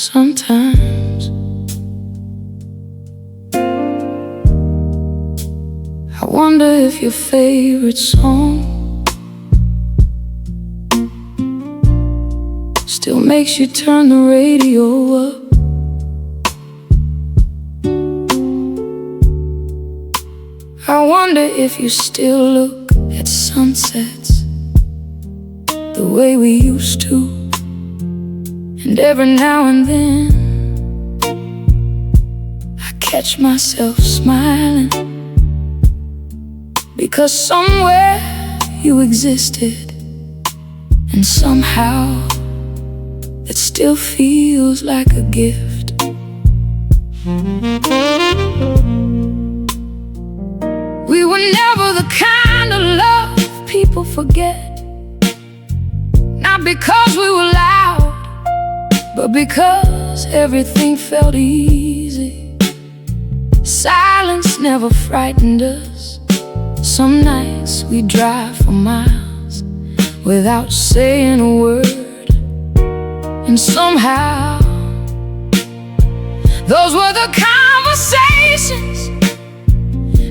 Sometimes I wonder if your favorite song still makes you turn the radio up. I wonder if you still look at sunsets the way we used to. And every now and then I catch myself smiling, because somewhere you existed, and somehow it still feels like a gift. We were never the kind of love people forget, not because we were loud, but because everything felt easy. Silence never frightened us. Some nights we'd drive for miles without saying a word, and somehow those were the conversations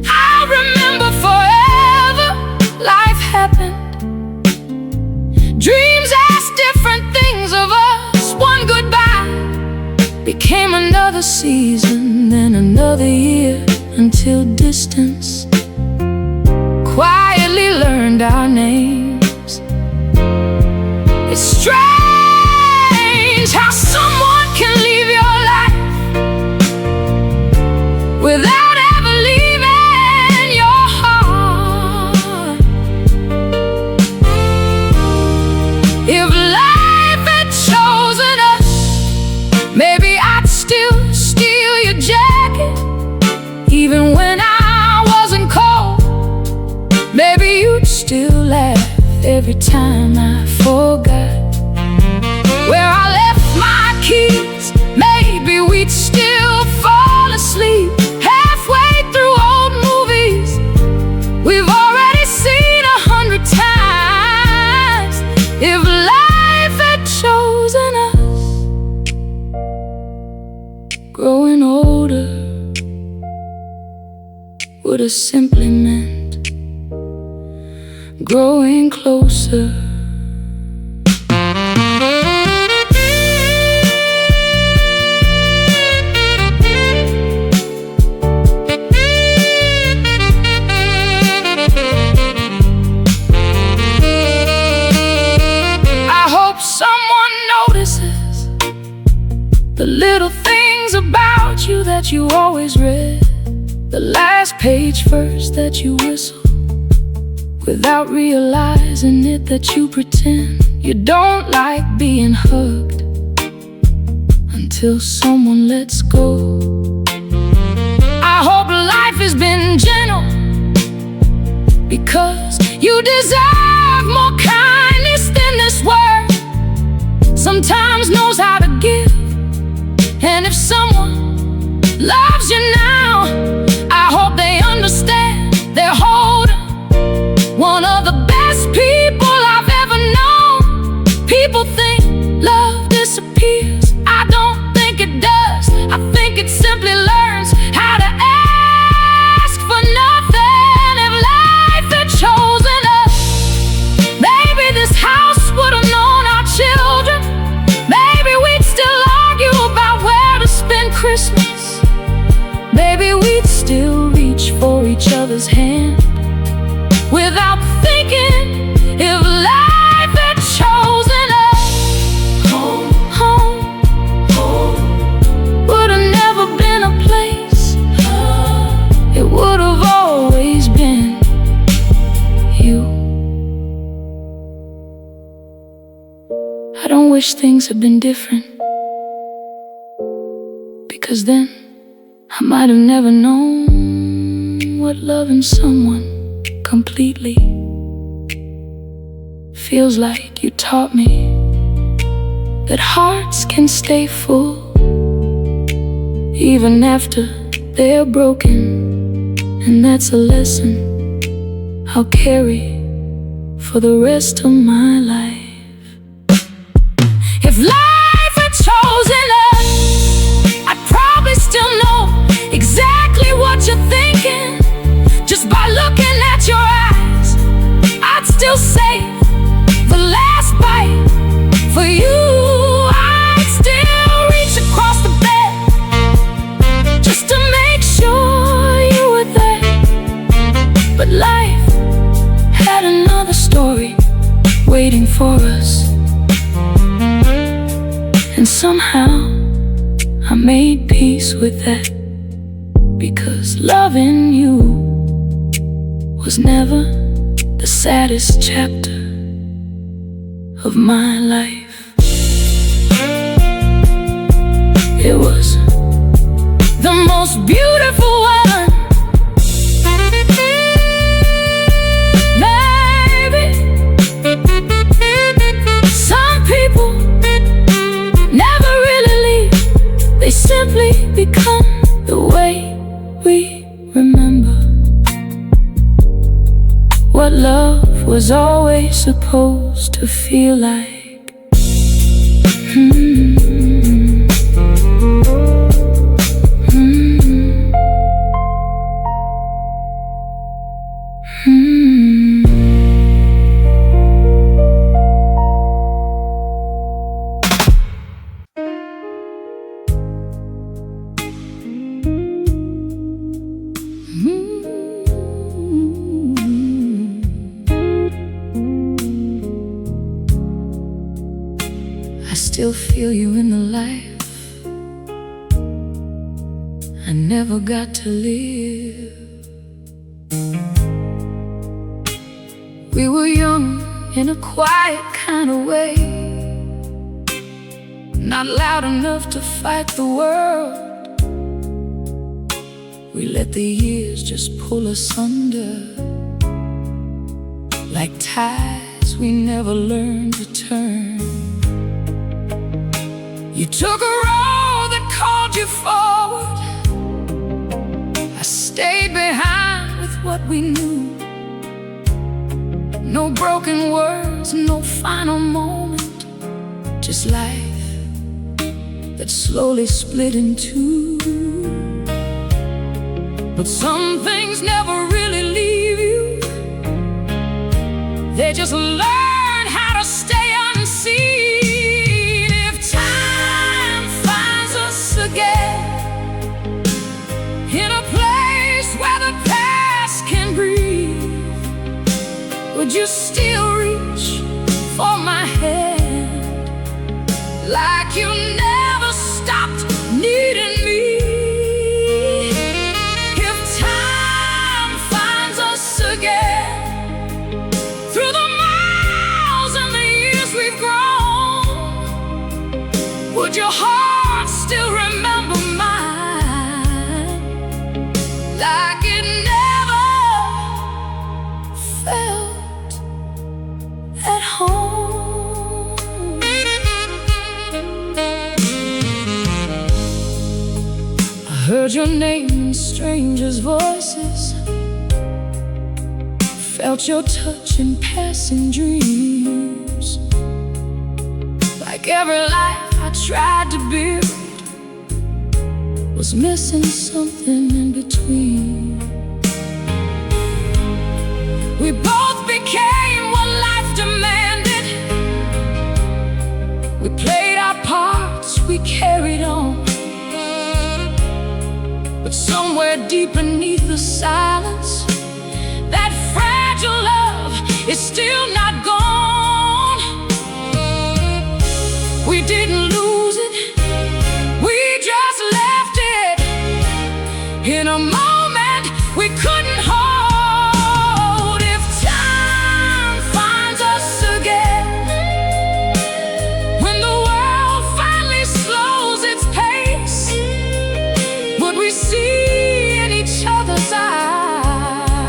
I remember forever. Life happened, dreams asked different things of us. One goodbye became another season, then another year, until distance quietly learned our names. It's strange how someone can leave your life without ever leaving your heart. If life had chosen us, maybe I'd still steal your jacket, even when I wasn't cold. Maybe you'd still laugh every time I forgot where I left my keys. Maybe we'd still fall asleep halfway through old movies we've already seen 100 times. If life had chosen us, growing older would have simply meant growing closer. I hope someone notices the little things about you that you always read, the last page first that you whistle, without realizing it, that you pretend you don't like being hugged until someone lets go. I hope life has been gentle, because you deserve more kindness than this world sometimes knows how to give. And if someone loves you now, I hope they understand they're holding one of the best people I've ever known. People think love disappears. I don't think it does. I think it simply learns how to ask for nothing. If life had chosen us, maybe this house would have known our children. Maybe we'd still argue about where to spend Christmas. Maybe we'd still reach for each other's hand without thinking. If life had chosen us, home, home, home would have never been a place. It would have always been you. I don't wish things had been different, because then I might have never known what loving someone completely feels like. You taught me that hearts can stay full even after they're broken, and that's a lesson I'll carry for the rest of my life. If life had chosen us, somehow I made peace with that, because loving you was never the saddest chapter of my life. It was the most beautiful one. Maybe some people never really leave, they simply become the way we remember what love was always supposed to feel like. I still feel you in the life I never got to live. We were young in a quiet kind of way, not loud enough to fight the world. We let the years just pull us under, like tides we never learned to turn. You took a road that called you forward, I stayed behind with what we knew. No broken words, no final moment, just life that slowly split in two. But some things never really leave you, they just learn how to stay unseen. If time finds us again in a place where the past can breathe, would you still reach for my hand like you never stopped needing me? If time finds us again through the miles and the years we've grown, would your heart still remember mine like it never felt at home? I heard your name in strangers' voices, felt your touch in passing dreams. Like every life I tried to build was missing something in between. We both became what life demanded. We played our parts, we carried on. But somewhere deep beneath the silence, that fragile love is still not gone. We didn't lose it, we just left it in a moment we couldn't hold. If time finds us again, when the world finally slows its pace, would we see in each other's eyes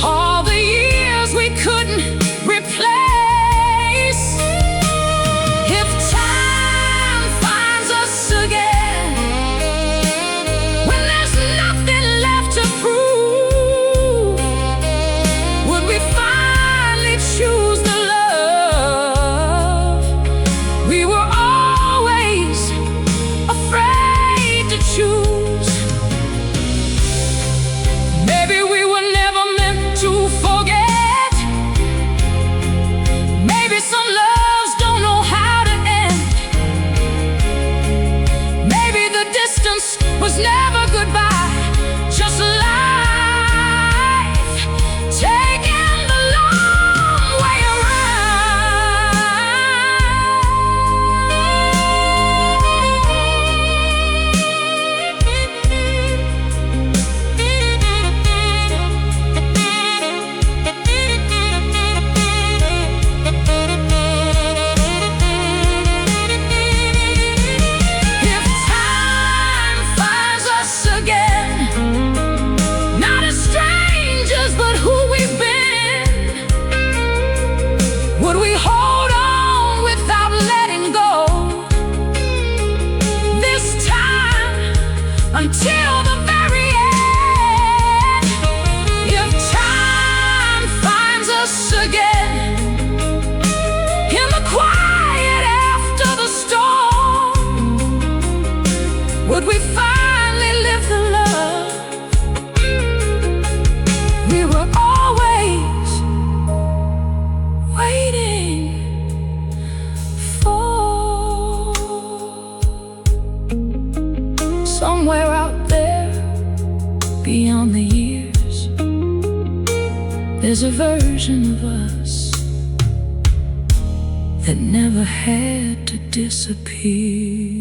all the years we could until the very end. If time finds us again in the quiet after the storm, would we finally live the love we were always waiting for? Somewhere out there, beyond the years, there's a version of us that never had to disappear.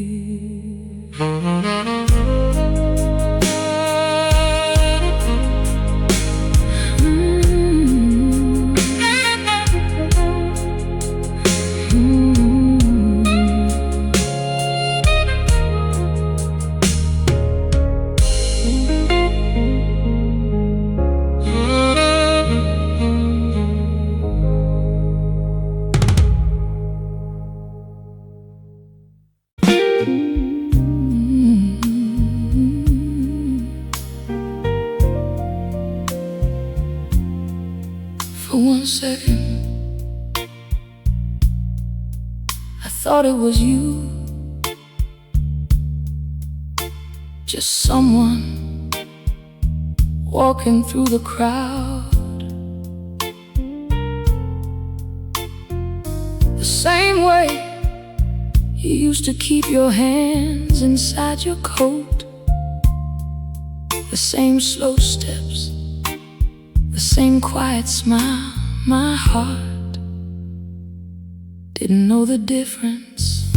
For 1 second, I thought it was you, just someone walking through the crowd. The same way you used to keep your hands inside your coat, the same slow steps, the same quiet smile. My heart didn't know the difference.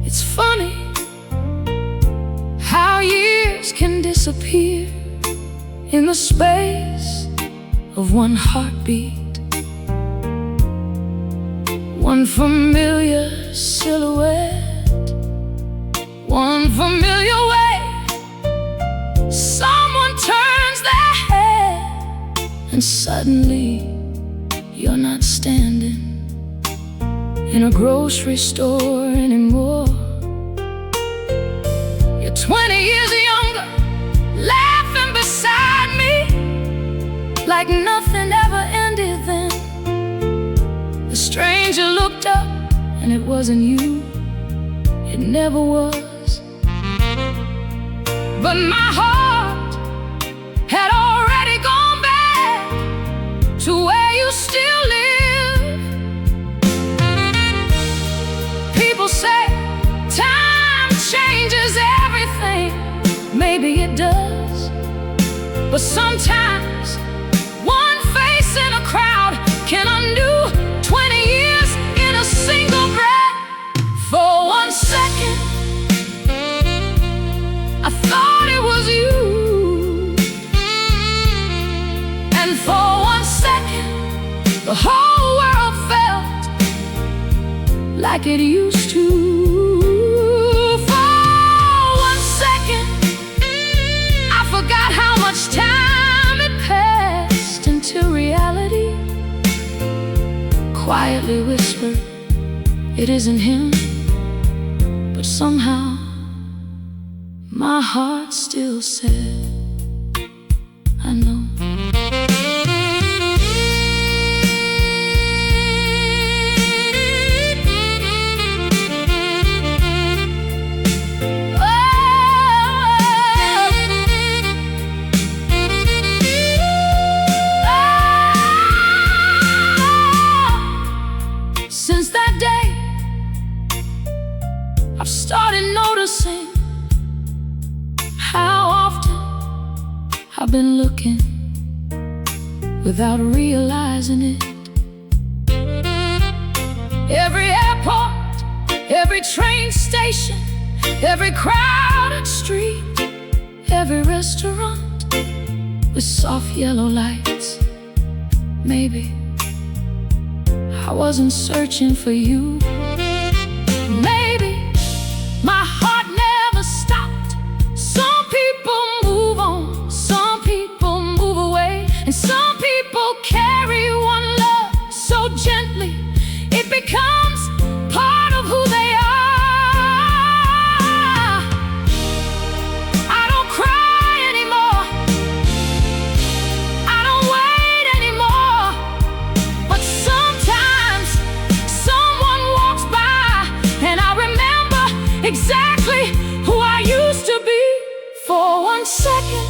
It's funny how years can disappear in the space of one heartbeat. One familiar silhouette, one familiar way. Someone turns their head, and suddenly you're not standing in a grocery store anymore. You're 20 years younger, laughing beside me like nothing ever ended then. The stranger looked up, and it wasn't you, it never was. But my heart had already gone back to where you still live. People say time changes everything. Maybe it does, but sometimes one face in a crowd can undo 20 years in a single breath. For 1 second, I thought it was you, and for 1 second, the whole world felt like it used to. For 1 second, I forgot how much time had passed until reality quietly whispered, it isn't him. But somehow my heart still said, I know. Since that day, I've started noticing how often I've been looking without realizing it. Every airport, every train station, every crowded street, every restaurant with soft yellow lights. Maybe I wasn't searching for you. Maybe my heart never stopped. Some people move on, some people move away, and some people carry one love so gently it becomes part of who they are. exactly who I used to be. For 1 second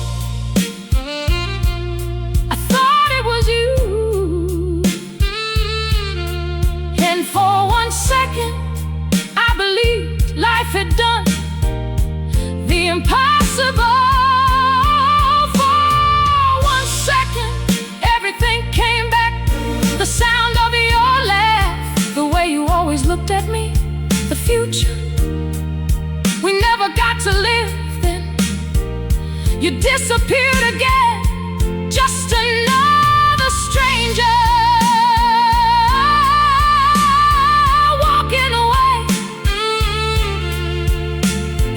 I thought it was you, and for 1 second I believed life had done the impossible. For 1 second everything came back, the sound of your laugh, the way you always looked at me, the future we never got to live then. You disappeared again, just another stranger walking away.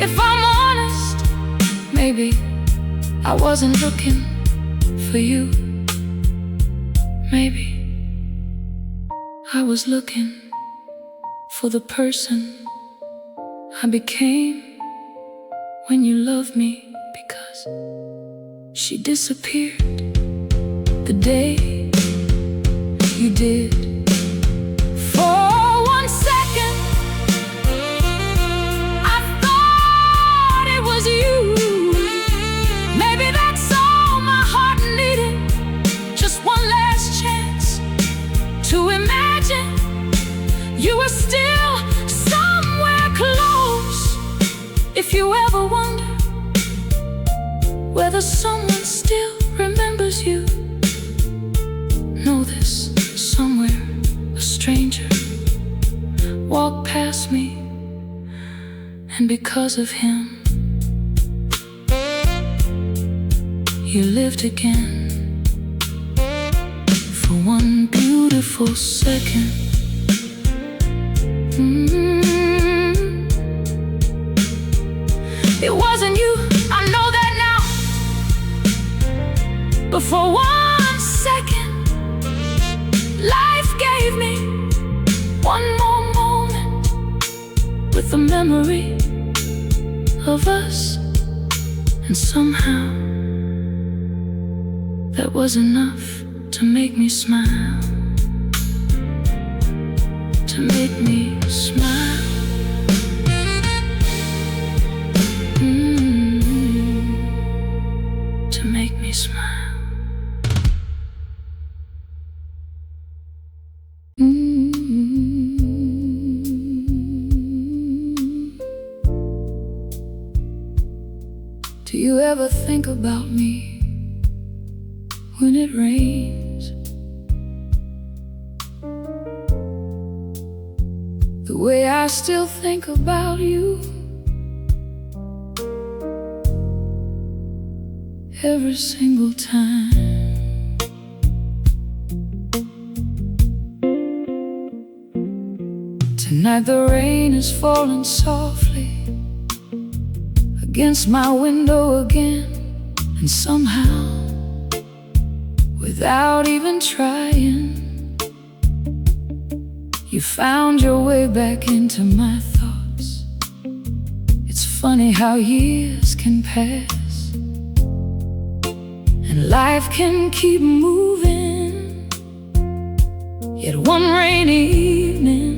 If I'm honest, maybe I wasn't looking for you. Maybe I was looking for the person I became when you loved me, because she disappeared the day you did. For 1 second I thought it was you. Maybe that's all my heart needed, just one last chance to imagine you were still somewhere close. If you ever wonder whether someone still remembers you, know this: somewhere a stranger walked past me, and because of him you lived again. For 1 beautiful second. It wasn't you, I know that now. But for 1 second, life gave me one more moment with the memory of us, and somehow that was enough to make me smile, to make me smile. To make me smile. Do you ever think about me when it rains? The way I still think about you every single time. Tonight the rain is falling softly against my window again, and somehow, without even trying, you found your way back into my thoughts. It's funny how years can pass and life can keep moving, yet one rainy evening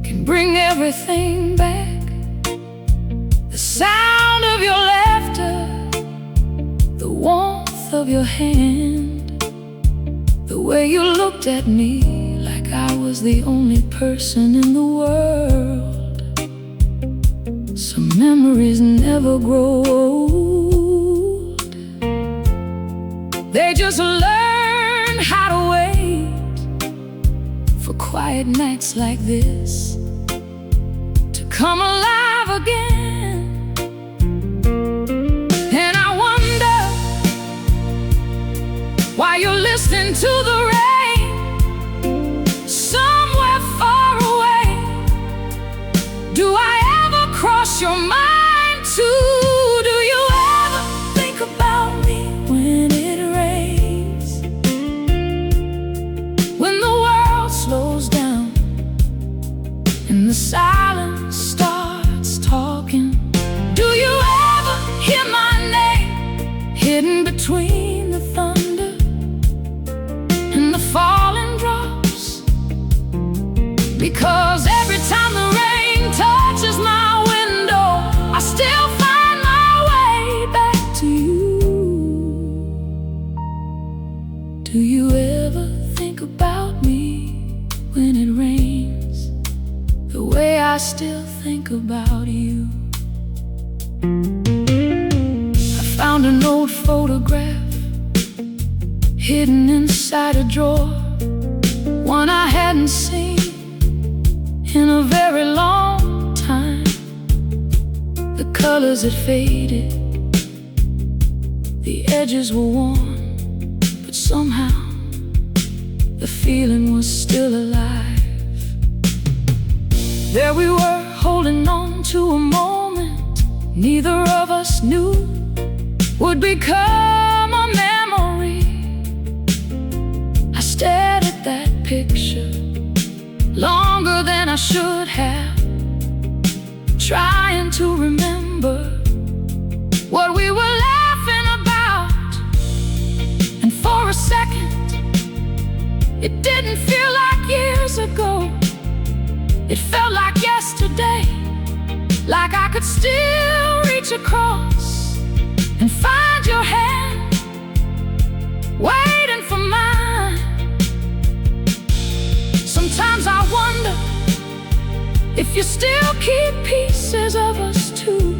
can bring everything back. The sound of your laughter, the warmth of your hand, the way you looked at me like I was the only person in the world. Some memories never grow old, they just learn how to wait for quiet nights like this to come alive again. And I wonder why you're listening to the rain somewhere far away. Do I ever cross your mind too? Do you ever think about me when it rains? When the world slows down and the silence starts talking, do you ever hear my name hidden between the thunder and the falling drops? Because every time the rain touches my still think about you. I found an old photograph hidden inside a drawer, one I hadn't seen in a very long time. The colors had faded, the edges were worn, but somehow the feeling was still alive. There we were, holding on to a moment neither of us knew would become a memory. I stared at that picture longer than I should have, trying to remember what we were laughing about. And for a second, it didn't feel like years ago. It felt like yesterday, like I could still reach across and find your hand waiting for mine. Sometimes I wonder if you still keep pieces of us too,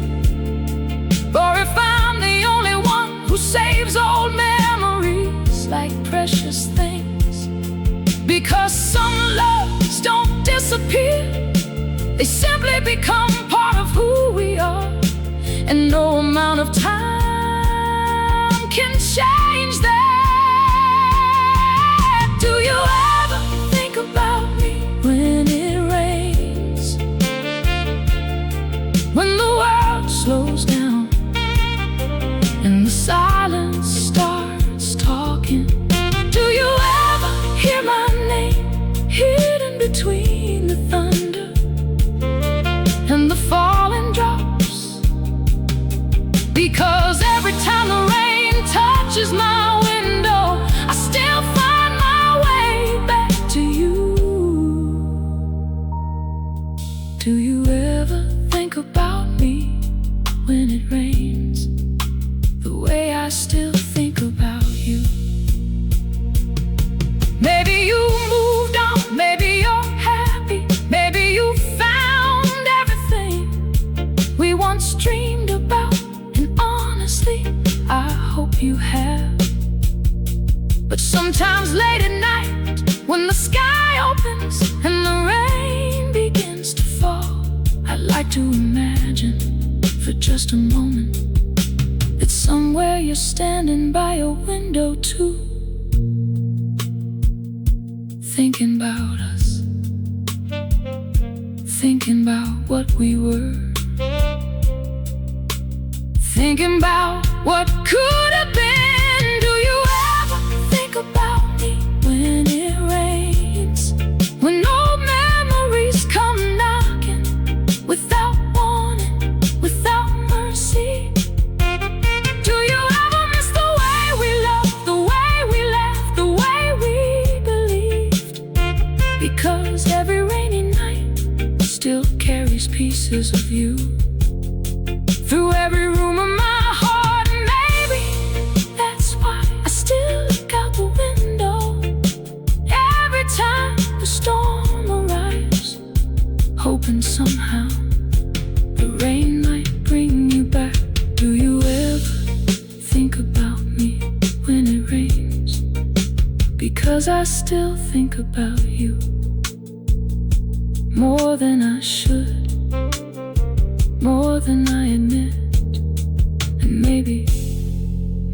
or if I'm the only one who saves old memories like precious things. Because some loves don't disappear, they simply become part of who we are, and no amount of time can change that. Do you ever think about me when it rains? When the world slows down and the silence starts talking? Do you ever hear my name hidden between the thunder and the falling drops? Because every time the rain touches my window, I still find my way back to you. Do you ever think about me when it rains, the way I still think about you? Maybe you moved on, maybe you're happy, maybe you found everything we once dreamed about, and honestly, I hope you have. But sometimes late at night, when the sky opens and the rain begins to fall, I like to imagine for just a moment that somewhere you're standing by a window too, thinking about us, thinking about what we were, thinking about what could have been. Do you ever think about me when it rains? When old memories come knocking without warning, without mercy? Do you ever miss the way we loved, the way we laughed, the way we believed? Because every rainy night still carries pieces of you through every room of my heart. And maybe that's why I still look out the window every time the storm arrives, hoping somehow the rain might bring you back. Do you ever think about me when it rains? Because I still think about you more than I should, more than I admit, and maybe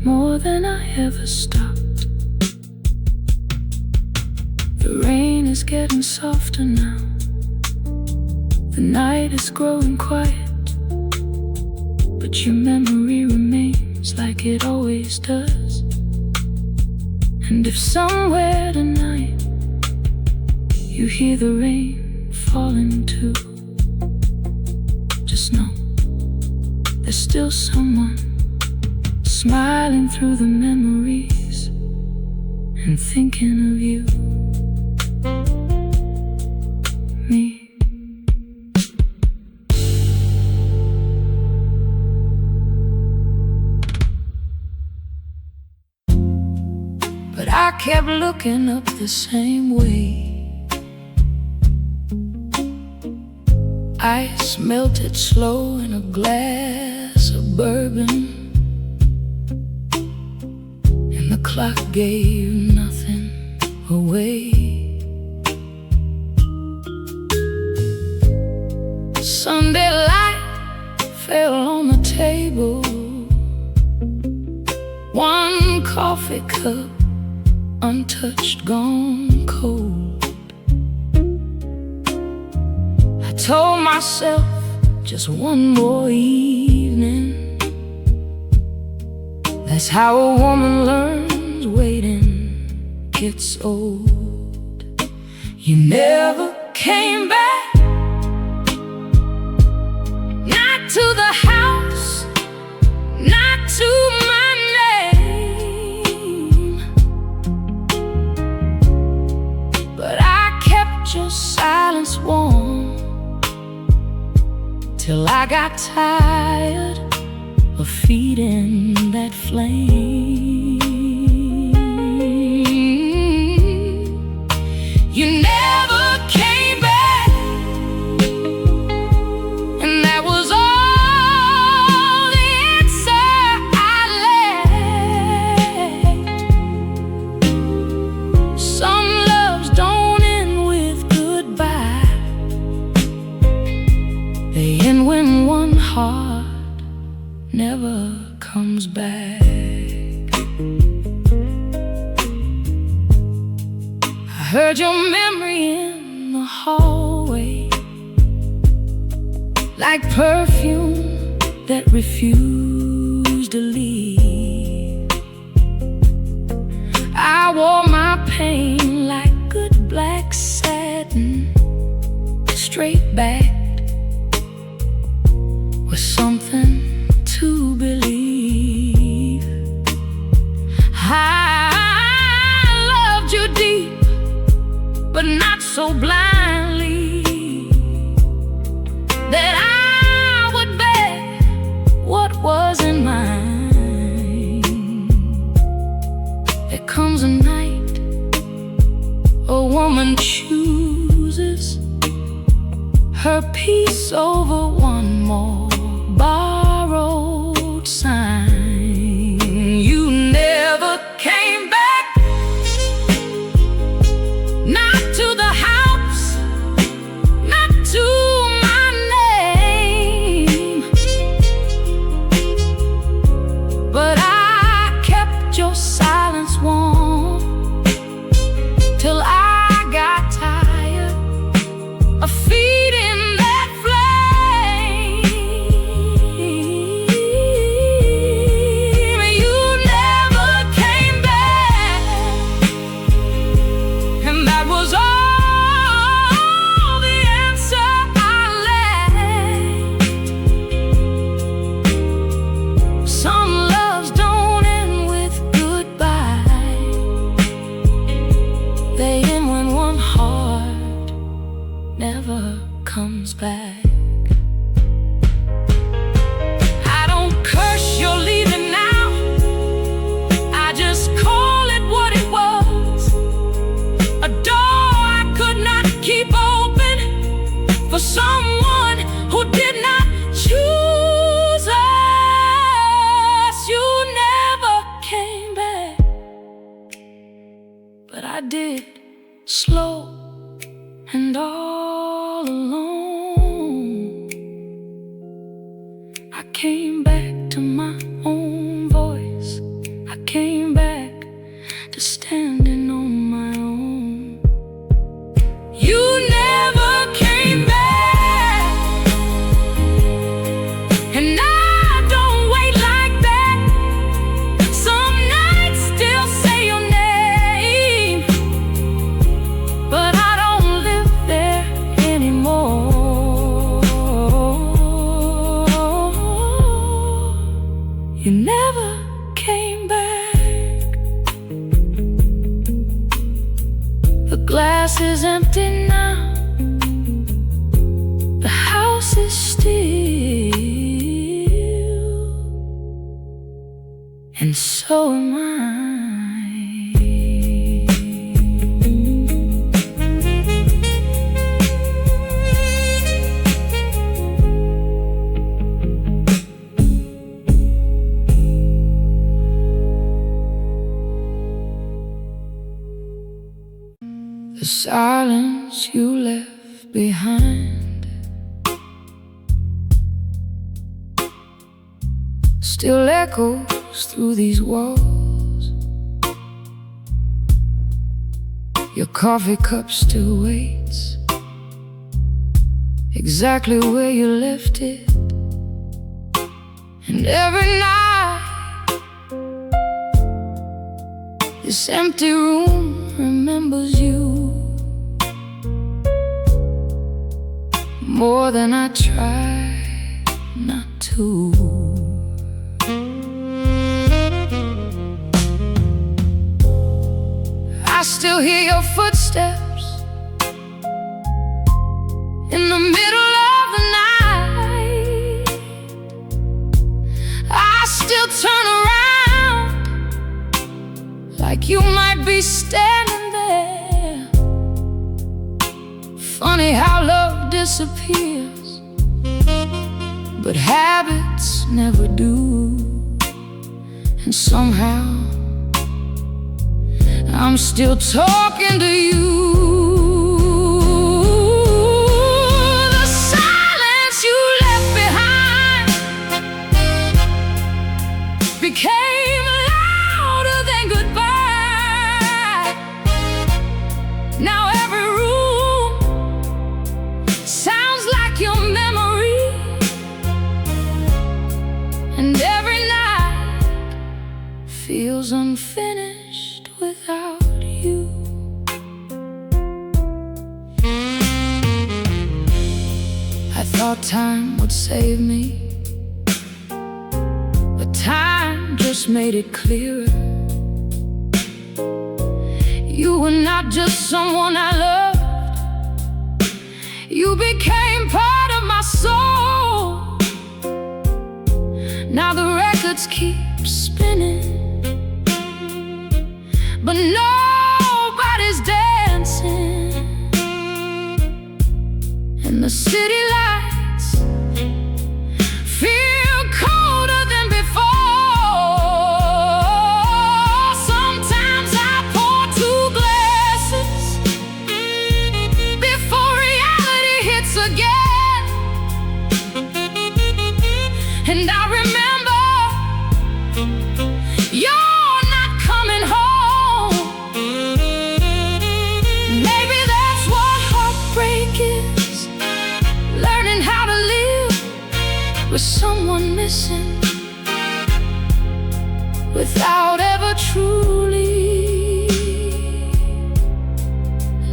more than I ever stopped. The rain is getting softer now, the night is growing quiet, but your memory remains like it always does. And if somewhere tonight you hear the rain falling too, just know there's still someone smiling through the memories and thinking of you, me. But I kept looking up the same way. Ice melted slow in a glass of bourbon, and the clock gave nothing away. Sunday light fell on the table, one coffee cup untouched, gone cold. I told myself just one more evening. That's how a woman learns waiting gets old. You never came back, not to the house, not to my name, but I kept your silence warm till I got tired of feeding that flame. You never came back, and that was all the answer I lacked. Some loves don't end with goodbye, they end when one heart never comes back. I heard your memory in the hallway, like perfume that refused to leave. I wore my pain like good black satin, straight back with something to believe. I loved you deep, but not so blindly that I would bet what wasn't mine. There comes a night a woman chooses her peace over one more borrowed sign. You never came back, not to the house, not to my name, but I kept your silence warm till I got tired of feeding that flame. You never came back, and that was all the answer I lacked. Some loves don't end with goodbye, they end when one heart never comes back. I don't curse your leaving now, I just call it what it was, a door I could not keep open for someone who did not choose us. You never came back, but I did, slow and all alone. I came back to my own voice, I came back to standing on my own. You never came back, and I don't wait like that. Some nights still say your name, but I don't live there anymore. You never came back. The glass is empty now, the house is still, and so am I. silence you left behind still echoes through these walls. Your coffee cup still waits exactly where you left it. And every night this empty room remembers you more than I try not to. I still hear your footsteps in the middle of the night. I still turn around like you might be standing there. Funny how love disappears, but habits never do. And somehow I'm still talking to you. The silence you left behind became louder than goodbye. Now every room sounds like your memory, and every night feels unfinished without you. I thought time would save me, but time just made it clearer. You were not just someone I loved, you became part of my soul. Now the records keep spinning, but nobody's dancing, and the city lights feel colder than before. Sometimes I pour two glasses before reality hits again, and I remember you're not coming home. Maybe that's what heartbreak is, learning how to live with someone missing without ever truly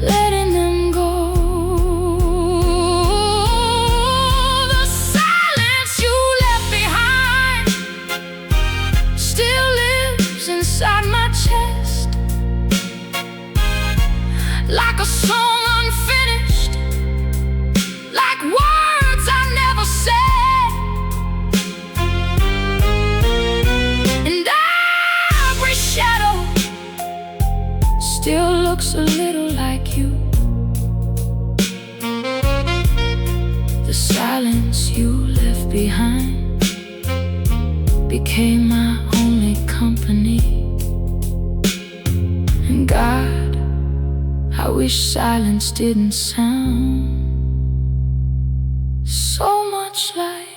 letting them go. The silence you left behind still lives inside my chest, like a song unfinished, like words I never said. And every shadow still looks a little like you. The silence you left behind became my only company. And God, I wish silence didn't sound so much like